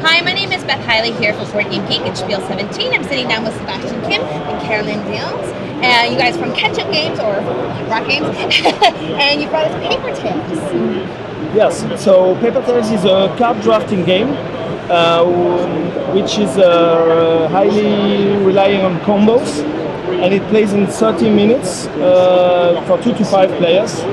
Hi, my name is Beth Hiley here for Board Game Geek and Spiel 17. I'm sitting down with Sebastian Kim and Carolyn Diels. You guys from Ketchup Games or Rock Games, and you brought us Paper Tales. Yes, so Paper Tales is a card drafting game, which is highly relying on combos, and it plays in 30 minutes for 2 to 5 players.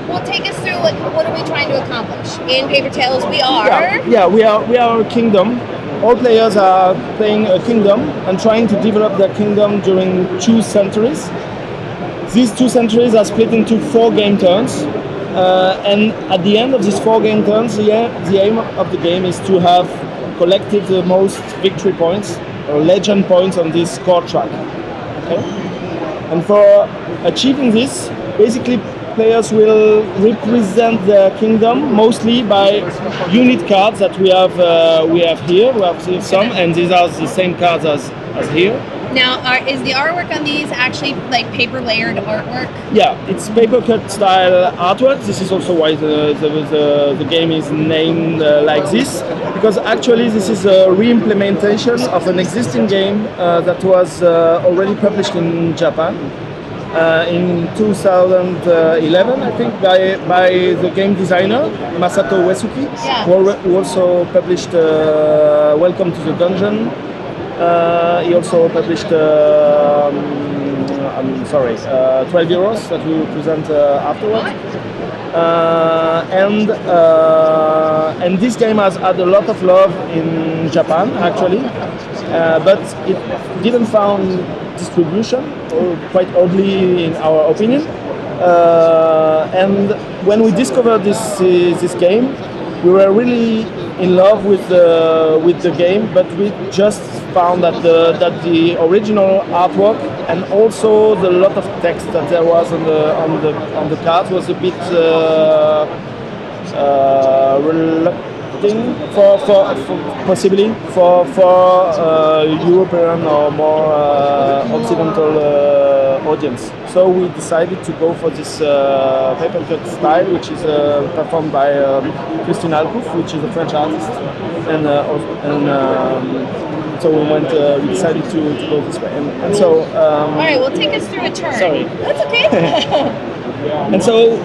Well, take us through what are we trying to accomplish in Paper Tales? We are we are a kingdom. All players are playing a kingdom and trying to develop their kingdom during 2 centuries. These 2 centuries are split into 4 game turns, and at the end of these 4 game turns, the aim of the game is to have collected the most victory points or legend points on this score track. Okay? And for achieving this, basically players will represent their kingdom mostly by unit cards that we have here. We have some, and these are the same cards as here. Now, is the artwork on these actually like paper layered artwork? Yeah, it's paper cut style artwork. This is also why the game is named like this, because actually this is a re-implementation of an existing game that was already published in Japan in 2011, I think, by the game designer Masato Uesugi, who also published Welcome to the Dungeon. He also published 12 euros that we will present afterwards. And this game has had a lot of love in Japan, actually, but it didn't found distribution, or quite oddly in our opinion. And when we discovered this game, we were really in love with the game, but we just found that the original artwork and also the lot of text that there was on the cards was a bit reluctant for possibly for European or more Occidental audience. So we decided to go for this paper cut style, which is performed by Christine Alcouf, which is a French artist, and so we decided to go this way. And so all right, well, take us through a turn. Sorry, that's okay. And so,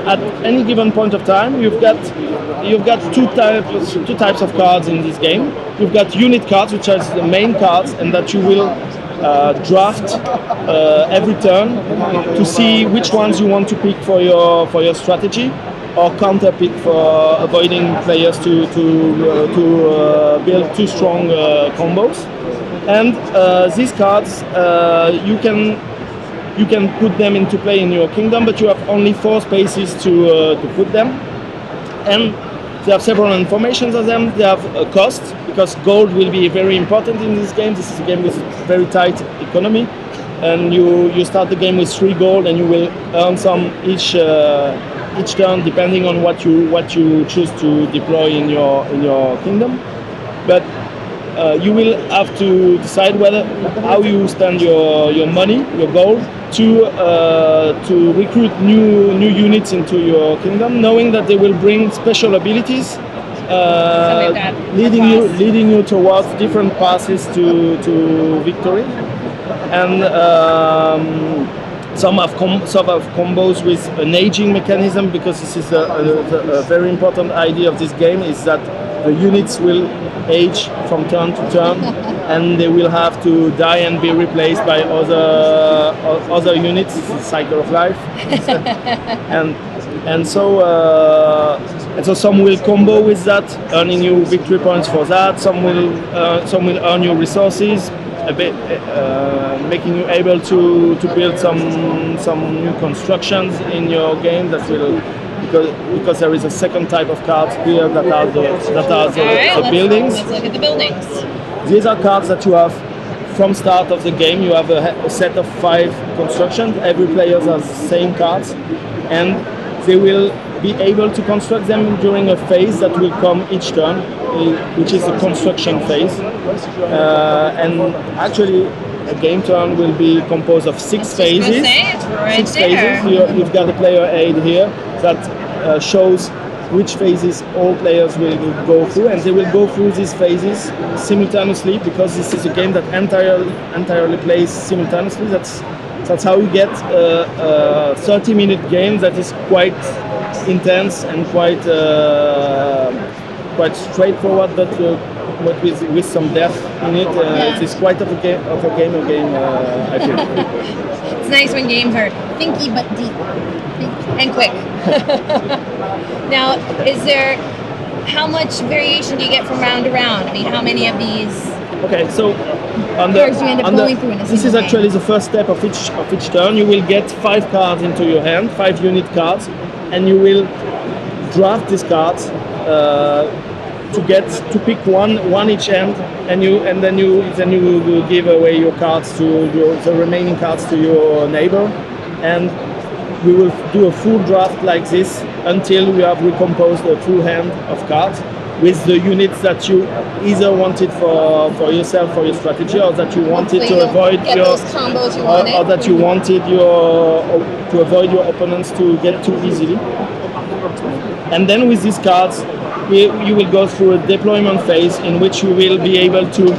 at any given point of time, you've got two types of cards in this game. You've got unit cards, which are the main cards, and that you will draft every turn to see which ones you want to pick for your strategy, or counter pick for avoiding players to build too strong combos. And these cards you can put them into play in your kingdom, but you have only 4 spaces to put them. And they have several informations on them. They have a cost, because gold will be very important in this game. This is a game with a very tight economy, and you start the game with 3 gold, and you will earn some each turn depending on what you choose to deploy in your kingdom. But you will have to decide how you spend your money, your gold, to recruit new units into your kingdom, knowing that they will bring special abilities, leading you towards different passes to victory. And some have combos with an aging mechanism, because this is a very important idea of this game, is that the units will age from turn to turn, and they will have to die and be replaced by other units. It's a cycle of life. and so some will combo with that, earning you victory points for that. Some will earn you resources, a bit, making you able to build some new constructions in your game that will. Because there is a second type of cards here that are the buildings. Let's look at the buildings. These are cards that you have from start of the game. You have a set of 5 constructions. Every player has the same cards, and they will be able to construct them during a phase that will come each turn, which is the construction phase. And actually, a game turn will be composed of 6 phases. It's right 6 there. phases. You've got a player aid here. that shows which phases all players will go through, and they will go through these phases simultaneously because this is a game that entirely plays simultaneously. That's how you get a 30-minute game that is quite intense and quite straightforward, but with some depth in it. It is quite of a game, I feel. It's nice when games are thinky but deep and quick. Now, how much variation do you get from round to round? I mean, how many of these? Okay, so cards you end up going through in a this is actually the first step of each turn. You will get 5 cards into your hand, 5 unit cards, and you will draft these cards to pick one each end, and then you will give away your cards to the remaining cards to your neighbor, and we will do a full draft like this until we have recomposed a full hand of cards with the units that you either wanted for yourself for your strategy, or that you wanted to avoid those combos you wanted, or that you wanted to avoid your opponents to get too easily. And then with these cards, you will go through a deployment phase in which you will be able to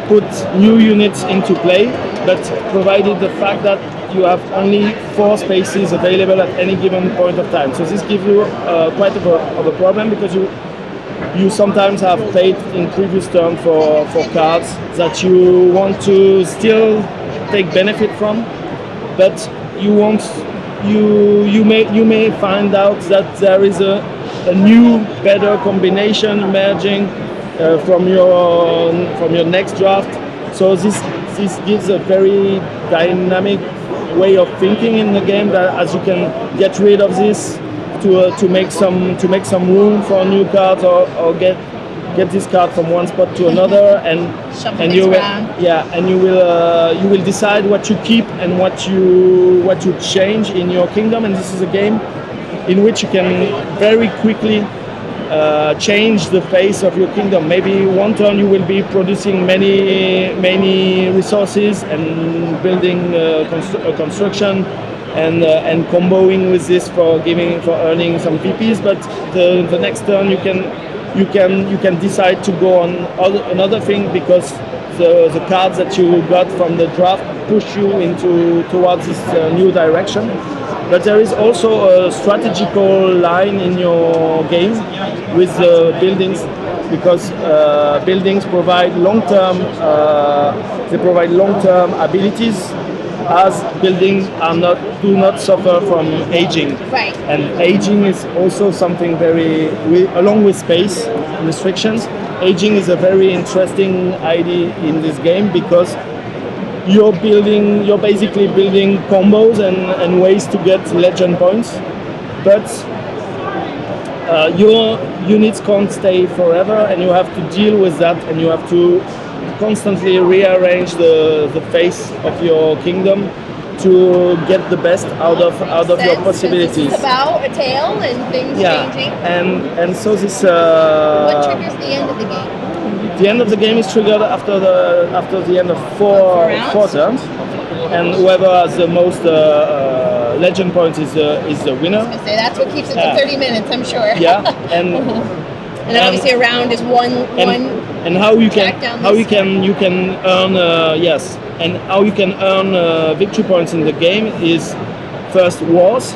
put new units into play, but provided the fact that you have only 4 spaces available at any given point of time. So this gives you quite of a problem, because you sometimes have played in previous turn for cards that you want to still take benefit from, but you may find out that there is a new better combination emerging from your next draft. So this gives a very dynamic way of thinking in the game, that as you can get rid of this to make some room for new cards, or get this card from one spot to another, and you will decide what you keep and what you change in your kingdom. And this is a game in which you can very quickly change the face of your kingdom. Maybe one turn you will be producing many resources and building construction and comboing with this for earning some PPs, but the next turn you can decide to go on another thing, because the cards that you got from the draft push you towards this new direction. But there is also a strategical line in your game with buildings, because buildings provide long-term abilities, as buildings do not suffer from aging. Right. And aging is also something along with space restrictions. Aging is a very interesting idea in this game, because you're basically building combos and ways to get legend points, but your units can't stay forever, and you have to deal with that, and you have to constantly rearrange the face of your kingdom to get the best out of your possibilities. It's about a tail and things changing. And so this. What triggers the end of the game? The end of the game is triggered after the end of four turns, and whoever has the most legend points is the winner. I was gonna say, that's what keeps it to 30 minutes, I'm sure. Yeah, and obviously a round is one. And how you can earn and how you can earn victory points in the game is first wars.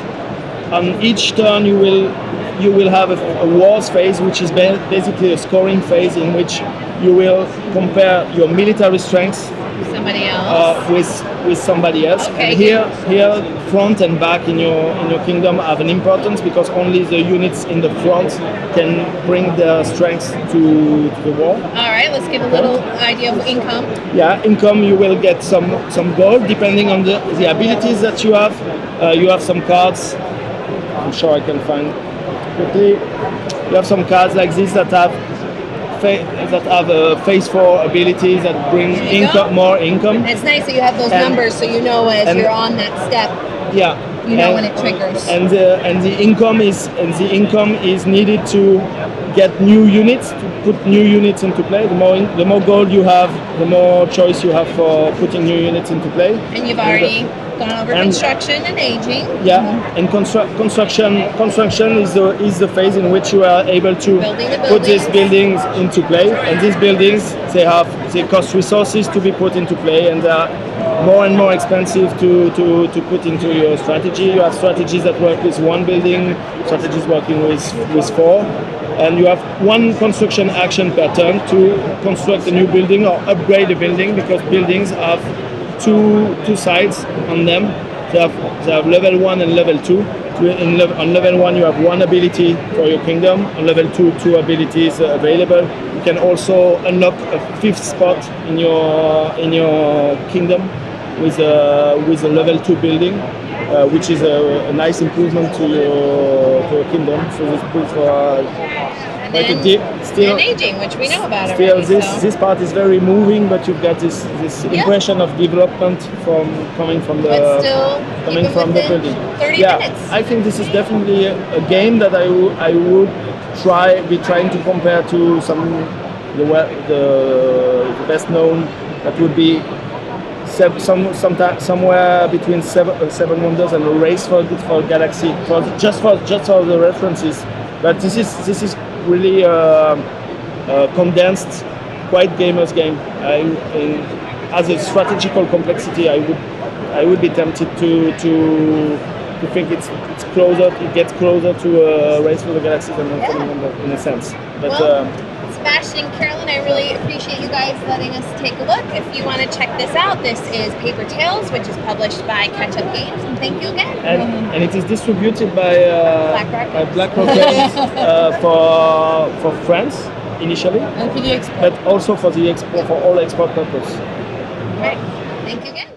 On each turn you will have a wars phase, which is basically a scoring phase in which you will compare your military strengths somebody else with somebody else. Okay. And here front and back in your kingdom have an importance, because only the units in the front can bring their strengths to the war. All right, let's give a little idea of income. Yeah, income, you will get some gold depending on the abilities that you have. You have some cards, I'm sure I can find quickly. You have some cards like this that have phase 4 abilities that bring more income. And it's nice that you have those numbers, so you know as you're on that step. Yeah, You know when it triggers. And the income is needed to get new units, to put new units into play. The more gold you have, the more choice you have for putting new units into play. And you've already gone over construction and aging. Yeah, and construction is the phase in which you are able to put these buildings into play. And these buildings, they cost resources to be put into play, and they are more and more expensive to put into your strategy. You have strategies that work with one building, strategies working with four, and you have one construction action per turn to construct a new building or upgrade a building, because buildings have two sides on them. They have level 1 and level 2. On level 1 you have one ability for your kingdom. On level 2, two abilities available. You can also unlock a 5th spot in your kingdom with a level 2 building, which is a nice improvement to your kingdom. So this puts for and aging, which we know about still already. This part is very moving, but you've got this impression of development coming from the building. 30 minutes. I think this is definitely a game that I would be trying to compare to the best known, that would be somewhere between Seven Wonders and a Race for Galaxy, just for the references. But this is really condensed, quite gamers game. As a strategical complexity, I would be tempted to think it's closer. It gets closer to a Race for the Galaxy than Seven Wonders in a sense. But Sebastian, Carolyn, I really appreciate you guys letting us take a look. If you want to check this out, this is Paper Tales, which is published by Catch Up Games, and thank you again. And it is distributed by BlackRock Games for France initially, and for the export, but also for all export purpose. Right. Thank you again.